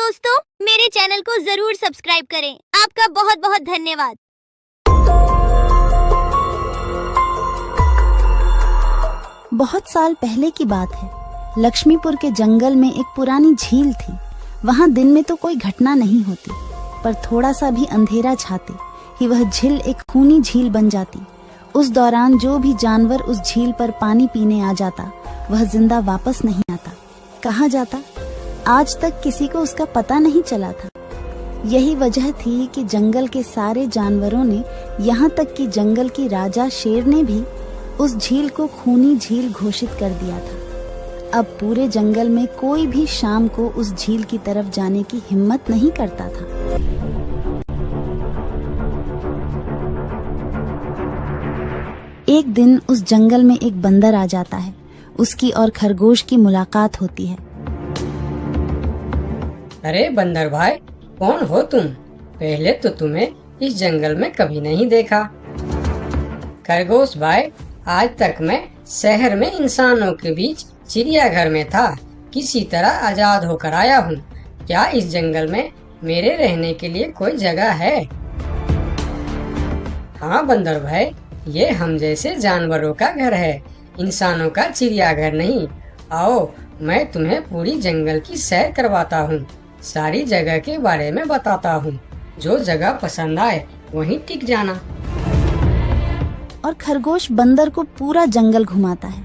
दोस्तों, मेरे चैनल को जरूर सब्सक्राइब करें। आपका बहुत बहुत धन्यवाद। बहुत साल पहले की बात है। लक्ष्मीपुर के जंगल में एक पुरानी झील थी। वहाँ दिन में तो कोई घटना नहीं होती, पर थोड़ा सा भी अंधेरा छाते ही वह झील एक खूनी झील बन जाती। उस दौरान जो भी जानवर उस झील पर पानी पीने आ जाता, वह जिंदा वापस नहीं आता। कहाँ जाता, आज तक किसी को उसका पता नहीं चला था। यही वजह थी कि जंगल के सारे जानवरों ने, यहाँ तक कि जंगल की राजा शेर ने भी उस झील को खूनी झील घोषित कर दिया था। अब पूरे जंगल में कोई भी शाम को उस झील की तरफ जाने की हिम्मत नहीं करता था। एक दिन उस जंगल में एक बंदर आ जाता है। उसकी और खरगोश की मुलाकात होती है। अरे बंदर भाई, कौन हो तुम? पहले तो तुम्हें इस जंगल में कभी नहीं देखा। खरगोश भाई, आज तक मैं शहर में इंसानों के बीच चिड़ियाघर में था। किसी तरह आजाद होकर आया हूँ। क्या इस जंगल में मेरे रहने के लिए कोई जगह है? हाँ बंदर भाई, ये हम जैसे जानवरों का घर है, इंसानों का चिड़ियाघर नहीं। आओ, मैं तुम्हें पूरी जंगल की सैर करवाता हूँ, सारी जगह के बारे में बताता हूँ। जो जगह पसंद आए वहीं टिक जाना। और खरगोश बंदर को पूरा जंगल घुमाता है।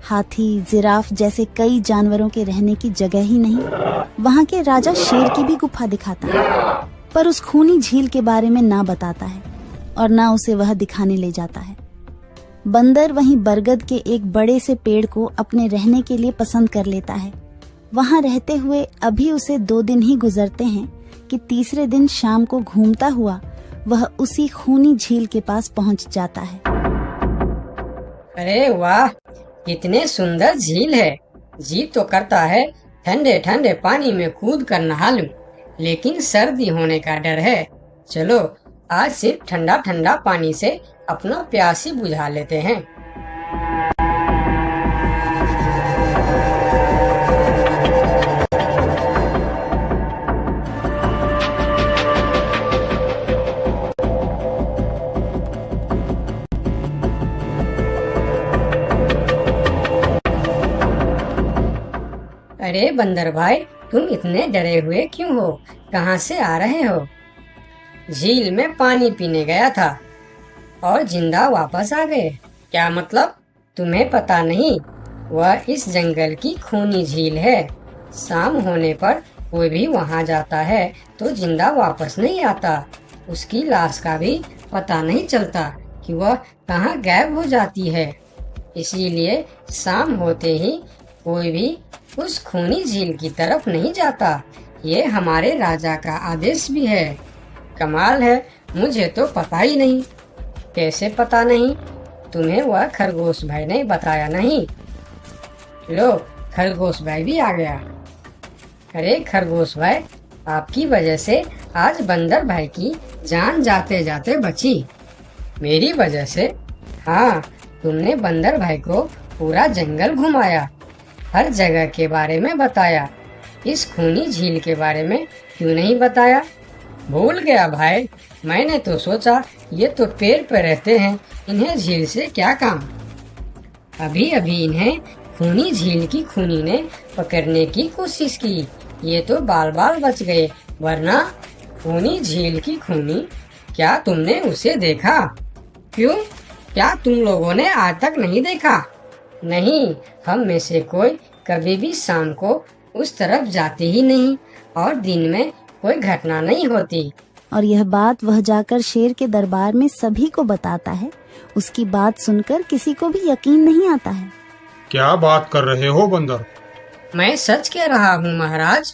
हाथी, जिराफ जैसे कई जानवरों के रहने की जगह ही नहीं, वहाँ के राजा शेर की भी गुफा दिखाता है, पर उस खूनी झील के बारे में ना बताता है और ना उसे वह दिखाने ले जाता है। बंदर वहीं बरगद के एक बड़े से पेड़ को अपने रहने के लिए पसंद कर लेता है। वहाँ रहते हुए अभी उसे 2 दिन ही गुजरते हैं कि तीसरे दिन शाम को घूमता हुआ वह उसी खूनी झील के पास पहुँच जाता है। अरे वाह, कितने सुंदर झील है। जी तो करता है ठंडे ठंडे पानी में कूद कर नहा लूं, लेकिन सर्दी होने का डर है। चलो, आज सिर्फ ठंडा ठंडा पानी से अपना प्यास ही बुझा लेते हैं। अरे बंदर भाई, तुम इतने डरे हुए क्यों हो? कहाँ से आ रहे हो? झील में पानी पीने गया था और जिंदा वापस आ गए। क्या मतलब? तुम्हें पता नहीं? वह इस जंगल की खूनी झील है। शाम होने पर कोई भी वहाँ जाता है तो जिंदा वापस नहीं आता। उसकी लाश का भी पता नहीं चलता कि वह कहाँ गायब हो जाती है। इसीलिए शाम होते ही कोई भी उस खूनी झील की तरफ नहीं जाता। ये हमारे राजा का आदेश भी है। कमाल है, मुझे तो पता ही नहीं। कैसे पता नहीं? तुम्हें वह खरगोश भाई ने बताया नहीं? लो, खरगोश भाई भी आ गया। अरे खरगोश भाई, आपकी वजह से आज बंदर भाई की जान जाते जाते बची। मेरी वजह से? हाँ, तुमने बंदर भाई को पूरा जंगल घुमाया, हर जगह के बारे में बताया। इस खूनी झील के बारे में क्यों नहीं बताया? भूल गया भाई, मैंने तो सोचा ये तो पेड़ पे रहते हैं, इन्हें झील से क्या काम। अभी अभी इन्हें खूनी झील की खूनी ने पकड़ने की कोशिश की, ये तो बाल बाल बच गए, वरना खूनी झील की खूनी, क्या तुमने उसे देखा? क्यों, क्या तुम लोगों ने आज तक नहीं देखा? नहीं, हम में से कोई कभी भी शाम को उस तरफ जाते ही नहीं और दिन में कोई घटना नहीं होती। और यह बात वह जाकर शेर के दरबार में सभी को बताता है। उसकी बात सुनकर किसी को भी यकीन नहीं आता है। क्या बात कर रहे हो बंदर? मैं सच कह रहा हूँ महाराज,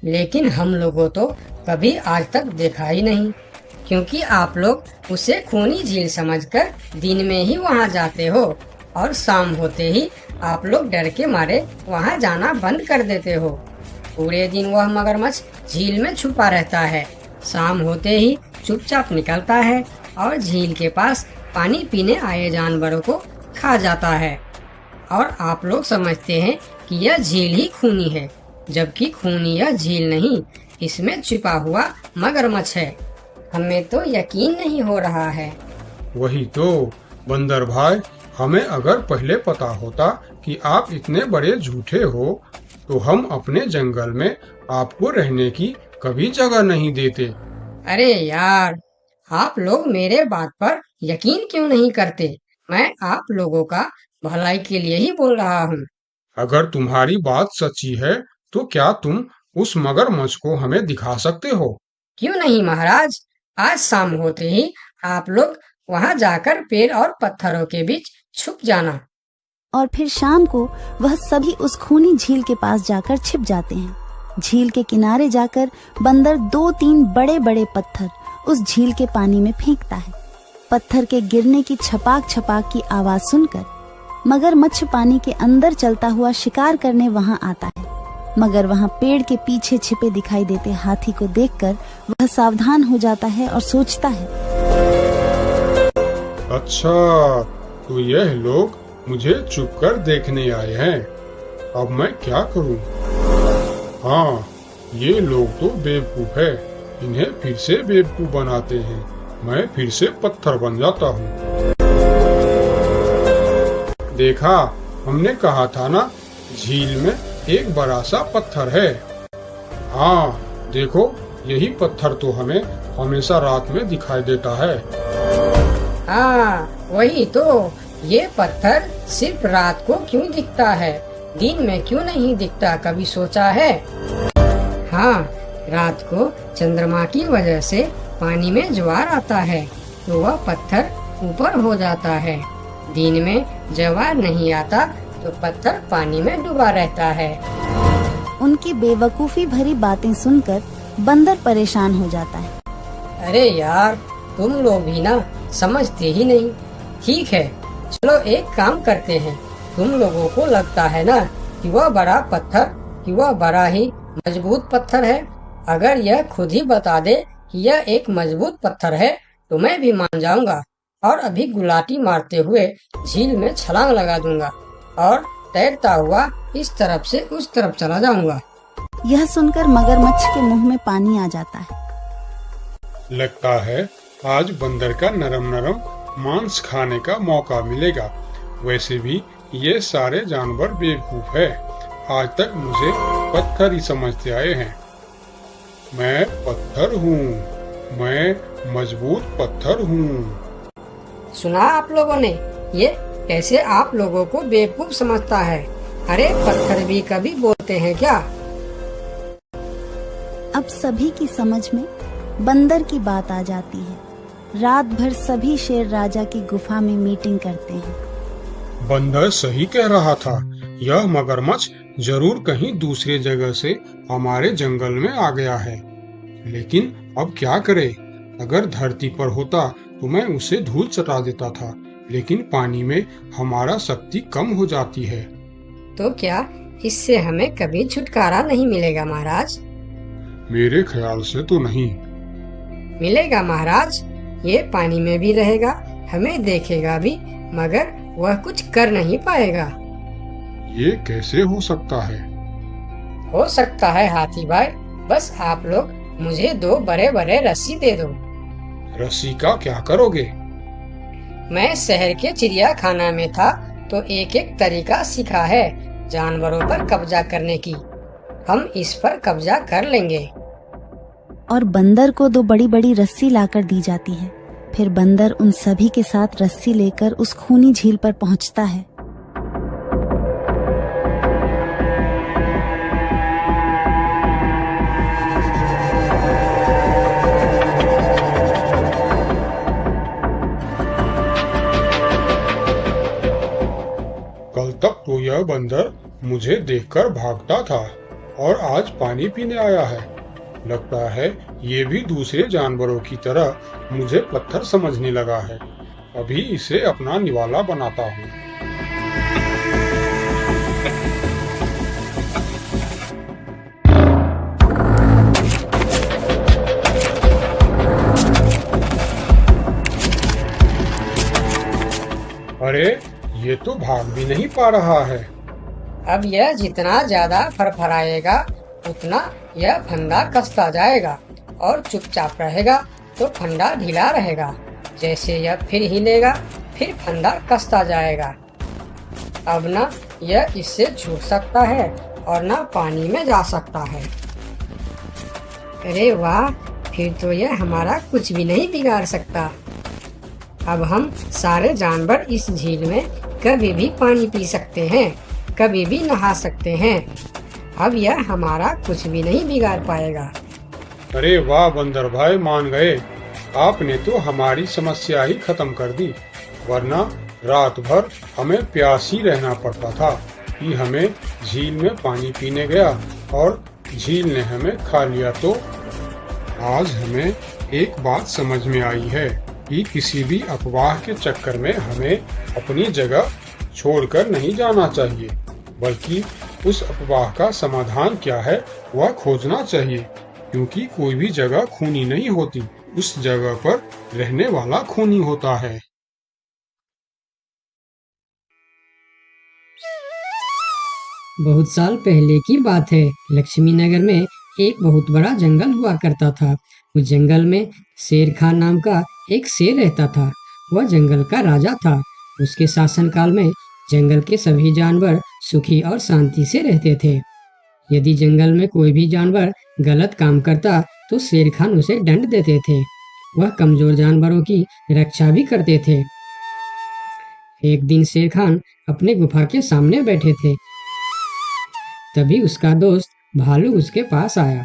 लेकिन हम लोगों तो कभी आज तक देखा ही नहीं, क्योंकि आप लोग उसे खूनी झील समझकर दिन में ही वहाँ जाते हो और शाम होते ही आप लोग डर के मारे वहाँ जाना बंद कर देते हो। पूरे दिन वह मगरमच्छ झील में छुपा रहता है, शाम होते ही चुपचाप निकलता है और झील के पास पानी पीने आए जानवरों को खा जाता है। और आप लोग समझते हैं कि यह झील ही खूनी है, जबकि खूनी यह झील नहीं, इसमें छिपा हुआ मगरमच्छ है। हमें तो यकीन नहीं हो रहा है। वही तो बंदर भाई, हमें अगर पहले पता होता कि आप इतने बड़े झूठे हो तो हम अपने जंगल में आपको रहने की कभी जगह नहीं देते। अरे यार, आप लोग मेरे बात पर यकीन क्यों नहीं करते? मैं आप लोगों का भलाई के लिए ही बोल रहा हूँ। अगर तुम्हारी बात सच्ची है तो क्या तुम उस मगरमच्छ को हमें दिखा सकते हो? क्यों नहीं महाराज, आज शाम होते ही आप लोग वहाँ जाकर पेड़ और पत्थरों के बीच छुप जाना। और फिर शाम को वह सभी उस खूनी झील के पास जाकर छिप जाते हैं। झील के किनारे जाकर बंदर 2-3 बड़े बड़े पत्थर उस झील के पानी में फेंकता है। पत्थर के गिरने की छपाक छपाक की आवाज सुनकर मगरमच्छ पानी के अंदर चलता हुआ शिकार करने वहां आता है। मगर वहां पेड़ के पीछे छिपे दिखाई देते हाथी को देखकर वह सावधान हो जाता है और सोचता है, अच्छा, तो यह लोग मुझे छुपकर देखने आए हैं। अब मैं क्या करूं? हाँ, ये लोग तो बेवकूफ है। इन्हें फिर से बेवकूफ बनाते हैं। मैं फिर से पत्थर बन जाता हूँ। देखा, हमने कहा था ना, झील में एक बड़ा सा पत्थर है। हाँ देखो, यही पत्थर तो हमें हमेशा रात में दिखाई देता है। हाँ वही तो, ये पत्थर सिर्फ रात को क्यों दिखता है, दिन में क्यों नहीं दिखता, कभी सोचा है? हाँ, रात को चंद्रमा की वजह से पानी में ज्वार आता है तो वह पत्थर ऊपर हो जाता है। दिन में ज्वार नहीं आता तो पत्थर पानी में डूबा रहता है। उनकी बेवकूफी भरी बातें सुनकर बंदर परेशान हो जाता है। अरे यार, तुम लोग भी ना समझते ही नहीं। ठीक है, चलो एक काम करते हैं। तुम लोगों को लगता है ना कि वह बड़ा पत्थर, कि वह बड़ा ही मजबूत पत्थर है। अगर यह खुद ही बता दे कि यह एक मजबूत पत्थर है तो मैं भी मान जाऊंगा और अभी गुलाटी मारते हुए झील में छलांग लगा दूंगा और तैरता हुआ इस तरफ से उस तरफ चला जाऊंगा। यह सुनकर मगरमच्छ के मुंह में पानी आ जाता है। लगता है आज बंदर का नरम नरम मांस खाने का मौका मिलेगा। वैसे भी ये सारे जानवर बेवकूफ है। आज तक मुझे पत्थर ही समझते आए हैं। मैं पत्थर हूँ, मैं मजबूत पत्थर हूँ। सुना आप लोगों ने, ये कैसे आप लोगों को बेवकूफ समझता है? अरे पत्थर भी कभी बोलते हैं क्या? अब सभी की समझ में बंदर की बात आ जाती है। रात भर सभी शेर राजा की गुफा में मीटिंग करते हैं। बंदर सही कह रहा था। यह मगरमच्छ जरूर कहीं दूसरे जगह से हमारे जंगल में आ गया है। लेकिन अब क्या करे? अगर धरती पर होता तो मैं उसे धूल चटा देता था, लेकिन पानी में हमारा शक्ति कम हो जाती है। तो क्या इससे हमें कभी छुटकारा नहीं मिलेगा महाराज? मेरे ख्याल से तो नहीं। मिलेगा महाराज, ये पानी में भी रहेगा, हमें देखेगा भी, मगर वह कुछ कर नहीं पाएगा। ये कैसे हो सकता है? हो सकता है हाथी भाई, बस आप लोग मुझे 2 बड़े बड़े रस्सी दे दो। रस्सी का क्या करोगे? मैं शहर के चिड़िया खाना में था तो एक एक तरीका सीखा है जानवरों पर कब्जा करने की। हम इस पर कब्जा कर लेंगे। और बंदर को 2 बड़ी बड़ी रस्सी लाकर दी जाती है। फिर बंदर उन सभी के साथ रस्सी लेकर उस खूनी झील पर पहुंचता है। कल तक तो यह बंदर मुझे देखकर भागता था और आज पानी पीने आया है। लगता है ये भी दूसरे जानवरों की तरह मुझे पत्थर समझने लगा है। अभी इसे अपना निवाला बनाता हूँ। अरे ये तो भाग भी नहीं पा रहा है। अब यह जितना ज्यादा फरफराएगा उतना यह फंदा कसता जाएगा और चुपचाप रहेगा तो फंदा ढीला रहेगा। जैसे यह फिर हिलेगा फिर फंदा कसता जाएगा। अब ना यह इससे छूट सकता है और ना पानी में जा सकता है। अरे वाह, फिर तो यह हमारा कुछ भी नहीं बिगाड़ सकता। अब हम सारे जानवर इस झील में कभी भी पानी पी सकते हैं, कभी भी नहा सकते हैं। अब यह हमारा कुछ भी नहीं बिगाड़ पाएगा। अरे वाह बंदर भाई, मान गए। आपने तो हमारी समस्या ही खत्म कर दी, वरना रात भर हमें प्यास ही रहना पड़ता था कि हमें झील में पानी पीने गया और झील ने हमें खा लिया। तो आज हमें एक बात समझ में आई है कि किसी भी अफवाह के चक्कर में हमें अपनी जगह छोड़कर नहीं जाना चाहिए, बल्कि उस अफवाह का समाधान क्या है वह खोजना चाहिए, क्योंकि कोई भी जगह खूनी नहीं होती, उस जगह पर रहने वाला खूनी होता है। बहुत साल पहले की बात है। लक्ष्मी नगर में एक बहुत बड़ा जंगल हुआ करता था। उस जंगल में शेर खान नाम का एक शेर रहता था। वह जंगल का राजा था। उसके शासनकाल में जंगल के सभी जानवर सुखी और शांति से रहते थे। यदि जंगल में कोई भी जानवर गलत काम करता तो शेर खान उसे दंड देते थे। वह कमजोर जानवरों की रक्षा भी करते थे। एक दिन शेर खान अपने गुफा के सामने बैठे थे। तभी उसका दोस्त भालू उसके पास आया।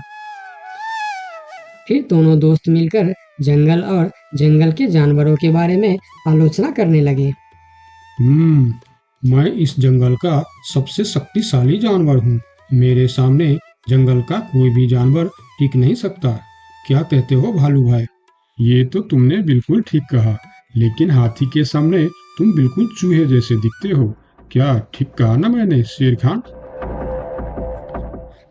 फिर दोनों दोस्त मिलकर जंगल और जंगल के जानवरों के बारे में आलोचना करने लगे। मैं इस जंगल का सबसे शक्तिशाली जानवर हूँ। मेरे सामने जंगल का कोई भी जानवर टिक नहीं सकता। क्या कहते हो भालू भाई? ये तो तुमने बिल्कुल ठीक कहा, लेकिन हाथी के सामने तुम बिल्कुल चूहे जैसे दिखते हो। क्या ठीक कहा ना मैंने शेर खान?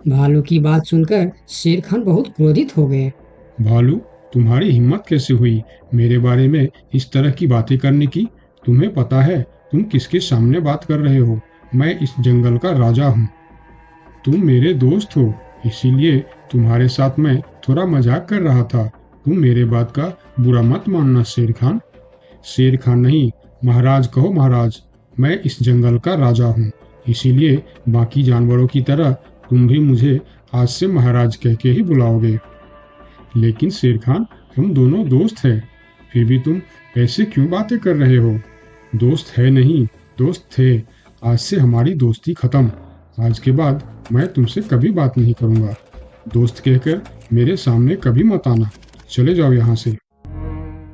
भालू की बात सुनकर शेर खान बहुत क्रोधित हो गए। भालू, तुम्हारी हिम्मत कैसे हुई मेरे बारे में इस तरह की बातें करने की? तुम्हें पता है तुम किसके सामने बात कर रहे हो? मैं इस जंगल का राजा हूँ। तुम मेरे दोस्त हो, इसीलिए तुम्हारे साथ मैं थोड़ा मजाक कर रहा था। तुम मेरे बात का बुरा मत मानना शेर खान। शेर खान नहीं, महाराज कहो महाराज। मैं इस जंगल का राजा हूँ, इसीलिए बाकी जानवरों की तरह तुम भी मुझे आज से महाराज कह के ही बुलाओगे। लेकिन शेर खान, हम दोनों दोस्त हैं, फिर भी तुम ऐसे क्यों बातें कर रहे हो? दोस्त है नहीं, दोस्त थे। आज से हमारी दोस्ती खत्म। आज के बाद मैं तुमसे कभी बात नहीं करूंगा। दोस्त कहकर मेरे सामने कभी मत आना। चले जाओ यहाँ से।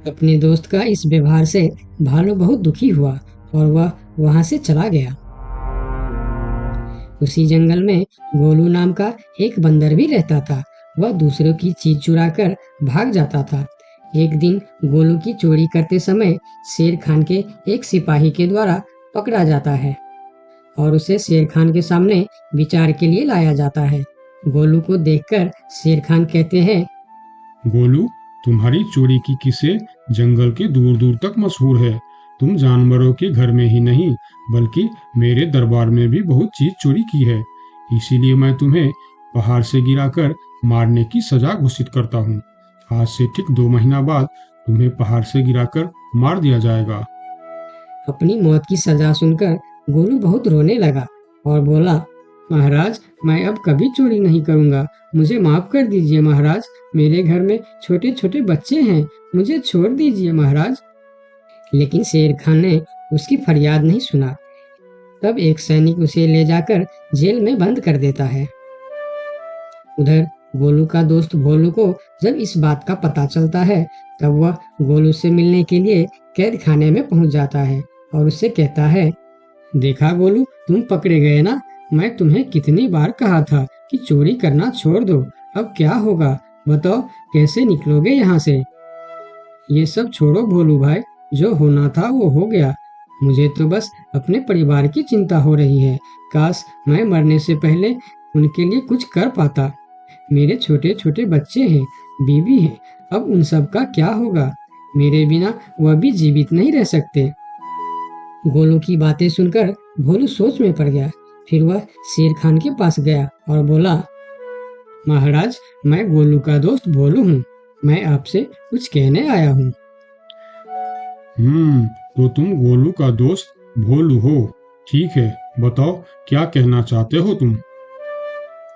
अपने दोस्त का इस व्यवहार से भालू बहुत दुखी हुआ और वह वहां से चला गया। उसी जंगल में गोलू नाम का एक बंदर भी रहता था। वह दूसरों की चीज चुराकर भाग जाता था। एक दिन गोलू की चोरी करते समय शेर खान के एक सिपाही के द्वारा पकड़ा जाता है और उसे शेर खान के सामने विचार के लिए लाया जाता है। गोलू को देखकर शेर खान कहते हैं, गोलू, तुम्हारी चोरी की किस्से जंगल के दूर दूर तक मशहूर है। तुम जानवरों के घर में ही नहीं बल्कि मेरे दरबार में भी बहुत चीज चोरी की है। इसीलिए मैं तुम्हें पहाड़ से गिराकर मारने की सजा घोषित करता हूँ। आज से ठीक 2 महीना बाद तुम्हें पहाड़ से गिराकर मार दिया जाएगा। अपनी मौत की सजा सुनकर गोलू बहुत रोने लगा और बोला, महाराज, मैं अब कभी चोरी नहीं करूंगा। मुझे माफ कर दीजिए महाराज। मेरे घर में छोटे छोटे बच्चे हैं, मुझे छोड़ दीजिए महाराज। लेकिन शेर खान ने उसकी फरियाद नहीं सुना। तब एक सैनिक उसे ले जाकर जेल में बंद कर देता है। उधर गोलू का दोस्त भोलू को जब इस बात का पता चलता है तब वह गोलू से मिलने के लिए कैद खाने में पहुंच जाता है और उससे कहता है, देखा गोलू, तुम पकड़े गए ना। मैं तुम्हें कितनी बार कहा था कि चोरी करना छोड़ दो। अब क्या होगा बताओ, कैसे निकलोगे यहाँ से? ये सब छोड़ो भोलू भाई, जो होना था वो हो गया। मुझे तो बस अपने परिवार की चिंता हो रही है। काश मैं मरने से पहले उनके लिए कुछ कर पाता। मेरे छोटे छोटे बच्चे हैं, बीवी है, अब उन सब का क्या होगा? मेरे बिना वह भी जीवित नहीं रह सकते। गोलू की बातें सुनकर भोलू सोच में पड़ गया। फिर वह शेर खान के पास गया और बोला, महाराज, मैं गोलू का दोस्त भोलू हूँ। मैं आपसे कुछ कहने आया हूँ। तो तुम गोलू का दोस्त भोलू हो। ठीक है, बताओ क्या कहना चाहते हो तुम।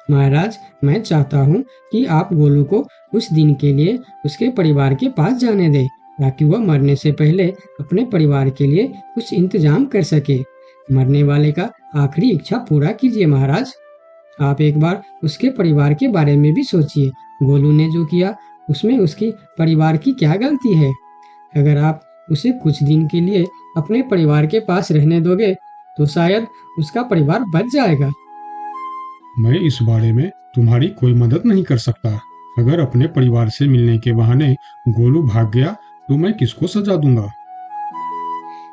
महाराज, मैं चाहता हूँ कि आप गोलू को कुछ दिन के लिए उसके परिवार के पास जाने दें, ताकि वह मरने से पहले अपने परिवार के लिए कुछ इंतजाम कर सके। मरने वाले का आखिरी इच्छा पूरा कीजिए महाराज। आप एक बार उसके परिवार के बारे में भी सोचिए। गोलू ने जो किया उसमें उसकी परिवार की क्या गलती है? अगर आप उसे कुछ दिन के लिए अपने परिवार के पास रहने दोगे तो शायद उसका परिवार बच जाएगा। मैं इस बारे में तुम्हारी कोई मदद नहीं कर सकता। अगर अपने परिवार से मिलने के बहाने गोलू भाग गया तो मैं किसको सजा दूंगा?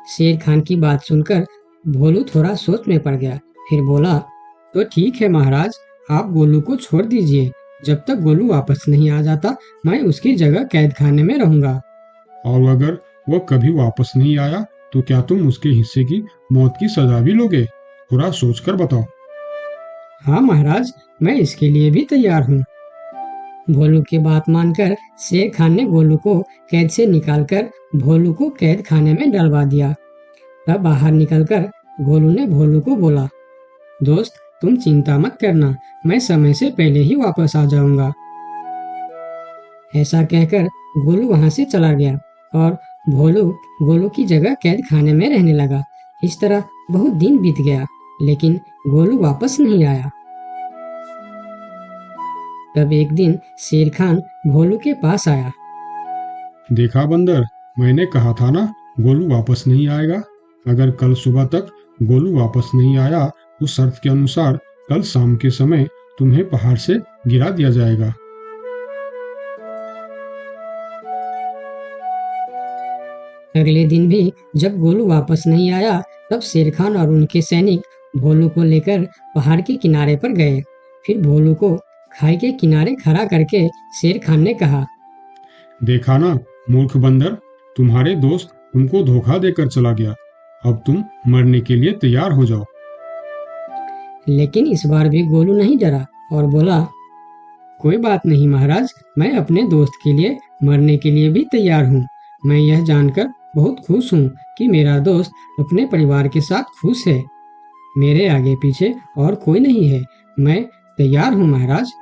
शेर खान की बात सुनकर भोलू थोड़ा सोच में पड़ गया। फिर बोला, तो ठीक है महाराज, आप गोलू को छोड़ दीजिए। जब तक गोलू वापस नहीं आ जाता मैं उसकी जगह कैद खाने में रहूंगा। और अगर वह कभी वापस नहीं आया तो क्या तुम उसके हिस्से की मौत की सजा भी लोगे? थोड़ा सोचकर बताओ। हाँ महाराज, मैं इसके लिए भी तैयार हूँ। भोलू की बात मानकर शेर खान ने गोलू को कैद से निकालकर भोलू को कैद खाने में डलवा दिया। तब बाहर निकलकर गोलू ने भोलू को बोला, दोस्त तुम चिंता मत करना, मैं समय से पहले ही वापस आ जाऊंगा। ऐसा कहकर गोलू वहां से चला गया और भोलू गोलू की जगह कैद खाने में रहने लगा। इस तरह बहुत दिन बीत गया, लेकिन गोलू वापस नहीं आया। तब एक दिन शेर खान भोलू के पास आया। देखा बंदर, मैंने कहा था ना गोलू वापस नहीं आएगा। अगर कल सुबह तक गोलू वापस नहीं आया तो शर्त के अनुसार कल शाम के समय तुम्हें पहाड़ से गिरा दिया जाएगा। अगले दिन भी जब गोलू वापस नहीं आया तब शेर खान और उनके सैनिक भोलू को लेकर पहाड़ के किनारे पर गए। फिर भोलू को खाई के किनारे खड़ा करके शेर खान ने कहा, देखा ना मूर्ख बंदर, तुम्हारे दोस्त तुमको धोखा देकर चला गया। अब तुम मरने के लिए तैयार हो जाओ। लेकिन इस बार भी गोलू नहीं डरा और बोला, कोई बात नहीं महाराज, मैं अपने दोस्त के लिए मरने के लिए भी तैयार हूँ। मैं यह जानकर बहुत खुश हूँ कि मेरा दोस्त अपने परिवार के साथ खुश है। मेरे आगे पीछे और कोई नहीं है, मैं तैयार हूँ महाराज।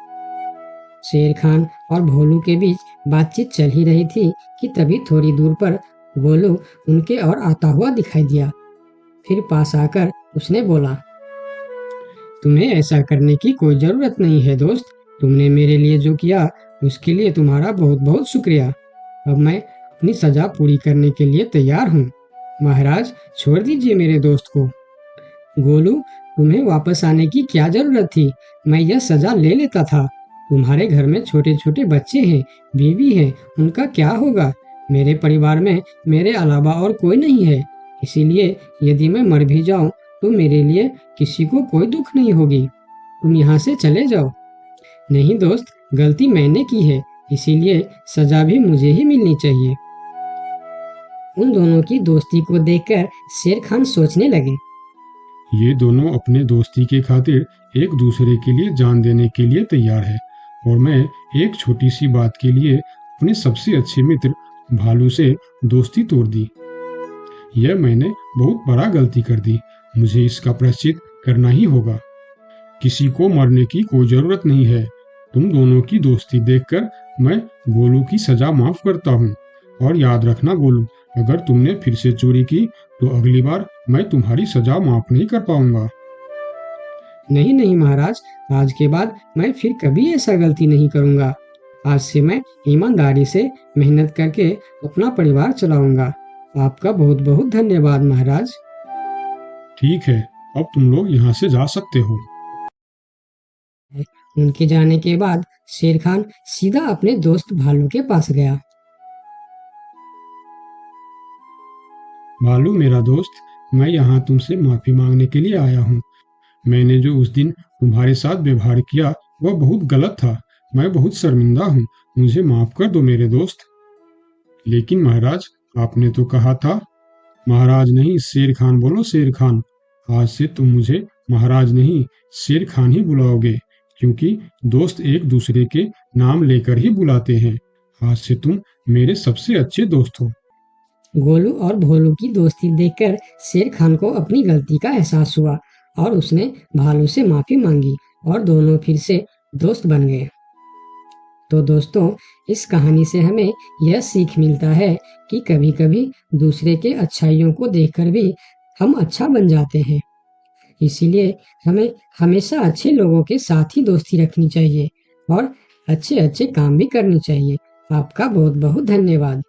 शेर खान और भोलू के बीच बातचीत चल ही रही थी कि तभी थोड़ी दूर पर गोलू उनके और आता हुआ दिखाई दिया। फिर पास आकर उसने बोला, तुम्हें ऐसा करने की कोई जरूरत नहीं है दोस्त। तुमने मेरे लिए जो किया उसके लिए तुम्हारा बहुत बहुत शुक्रिया। अब मैं अपनी सजा पूरी करने के लिए तैयार हूँ। महाराज छोड़ दीजिए मेरे दोस्त को। गोलू, तुम्हें वापस आने की क्या जरूरत थी? मैं यह सजा ले लेता था। तुम्हारे घर में छोटे छोटे बच्चे हैं, बीवी है, उनका क्या होगा? मेरे परिवार में मेरे अलावा और कोई नहीं है, इसीलिए यदि मैं मर भी जाऊं तो मेरे लिए किसी को कोई दुख नहीं होगी। तुम यहाँ से चले जाओ। नहीं दोस्त, गलती मैंने की है, इसीलिए सजा भी मुझे ही मिलनी चाहिए। उन दोनों की दोस्ती को देखकर शेर खान सोचने लगे, ये दोनों अपने दोस्ती के खातिर एक दूसरे के लिए जान देने के लिए तैयार है, और मैं एक छोटी सी बात के लिए अपने सबसे अच्छे मित्र भालू से दोस्ती तोड़ दी। यह मैंने बहुत बड़ा गलती कर दी। मुझे इसका प्रायश्चित करना ही होगा। किसी को मरने की कोई जरूरत नहीं है। तुम दोनों की दोस्ती देखकर मैं गोलू की सजा माफ करता हूँ। और याद रखना गोलू, अगर तुमने फिर से चोरी की तो अगली बार मैं तुम्हारी सजा माफ नहीं कर पाऊंगा। नहीं नहीं महाराज, आज के बाद मैं फिर कभी ऐसा गलती नहीं करूंगा। आज से मैं ईमानदारी से मेहनत करके अपना परिवार चलाऊंगा। आपका बहुत बहुत धन्यवाद महाराज। ठीक है, अब तुम लोग यहाँ से जा सकते हो। उनके जाने के बाद शेर खान सीधा अपने दोस्त भालू के पास गया। भालू मेरा दोस्त, मैं यहाँ तुमसे माफी मांगने के लिए आया हूँ। मैंने जो उस दिन तुम्हारे साथ व्यवहार किया वह बहुत गलत था। मैं बहुत शर्मिंदा हूँ, मुझे माफ कर दो मेरे दोस्त। लेकिन महाराज, आपने तो कहा था। महाराज नहीं, शेर खान बोलो, शेर खान। आज से तुम मुझे महाराज नहीं शेर खान ही बुलाओगे, क्योंकि दोस्त एक दूसरे के नाम लेकर ही बुलाते हैं। आज से तुम मेरे सबसे अच्छे दोस्त हो। गोलू और भोलू की दोस्ती देखकर शेर खान को अपनी गलती का एहसास हुआ और उसने भालू से माफी मांगी और दोनों फिर से दोस्त बन गए। तो दोस्तों, इस कहानी से हमें यह सीख मिलता है कि कभी-कभी दूसरे के अच्छाइयों को देखकर भी हम अच्छा बन जाते हैं। इसीलिए हमें हमेशा अच्छे लोगों के साथ ही दोस्ती रखनी चाहिए और अच्छे-अच्छे काम भी करनी चाहिए। आपका बहुत-बहुत धन्यवाद।